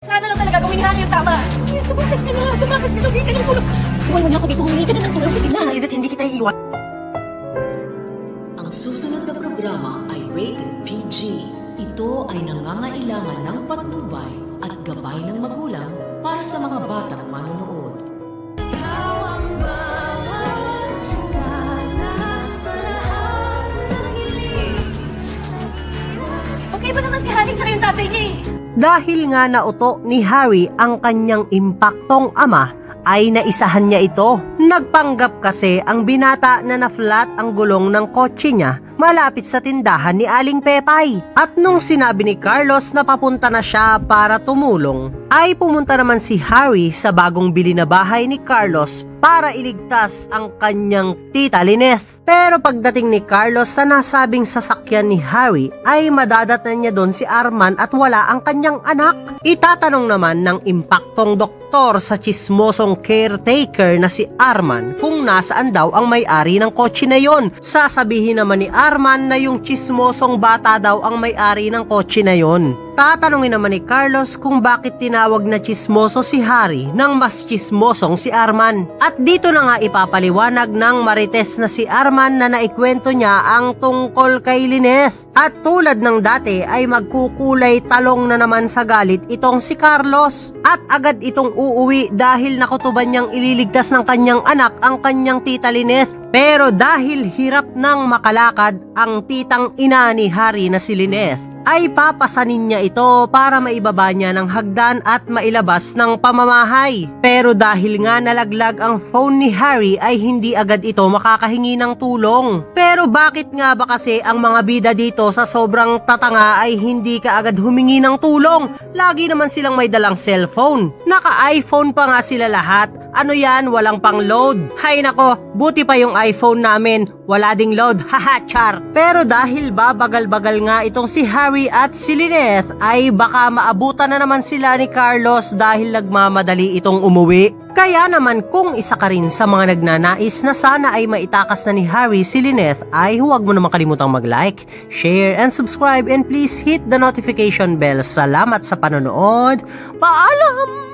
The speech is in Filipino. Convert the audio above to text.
Sana lang talaga gawin ni Hana yung tama. Please, tumakas ka na. Tumakas ka na. Huwag ka ng tulong. Iwan mo na ako dito. Humingi ka na ng tulong sa gitna. Edith, hindi kita iiwan. Ang susunod na programa ay rated PG. Ito ay nangangailangan ng patnubay at gabay ng magulang para sa mga batang manonood. Magkaiba naman si Hana tsaka yung tatay niya eh. Dahil nga nauto ni Harry ang kanyang impaktong ama, ay naisahan niya ito. Nagpanggap kasi ang binata na na-flat ang gulong ng kotse niya malapit sa tindahan ni Aling Pepay. At nung sinabi ni Carlos na papunta na siya para tumulong, ay pumunta naman si Harry sa bagong bili na bahay ni Carlos para iligtas ang kanyang tita Lineth. Pero pagdating ni Carlos sa nasabing sasakyan ni Harry, ay madadatnan niya doon si Arman at wala ang kanyang anak. Itatanong naman ng impaktong doktor sa chismosong caretaker na si Arman kung nasaan daw ang may-ari ng kotse na yon. Sasabihin naman ni Arman na yung chismosong bata daw ang may-ari ng kotse na yon. Tatanungin naman ni Carlos kung bakit tinawag na chismoso si Harry nang mas chismosong si Arman. At dito na nga ipapaliwanag ng marites na si Arman na naikwento niya ang tungkol kay Lineth. At tulad ng dati ay magkukulay talong na naman sa galit itong si Carlos. At agad itong uuwi dahil nakutuban niyang ililigtas ng kanyang anak ang kanyang tita Lineth. Pero dahil hirap nang makalakad ang titang ina ni Harry na si Lineth, ay papasanin niya ito para maibaba niya ng hagdan at mailabas ng pamamahay. Pero dahil nga nalaglag ang phone ni Harry ay hindi agad ito makakahingi ng tulong. Pero bakit nga ba kasi ang mga bida dito sa sobrang tatanga ay hindi kaagad humingi ng tulong? Lagi naman silang may dalang cellphone. Naka-iPhone pa nga sila lahat. Ano yan? Walang pang load. Hay nako, buti pa yung iPhone namin. Wala ding load. Haha, char. Pero dahil babagal-bagal nga itong si Harry at si Lineth, ay baka maabutan na naman sila ni Carlos dahil nagmamadali itong umuwi. Kaya naman kung isa ka rin sa mga nagnanais na sana ay maitakas na ni Harry si Lineth, ay huwag mo naman kalimutang mag-like, share, and subscribe, and please hit the notification bell. Salamat sa panonood. Paalam!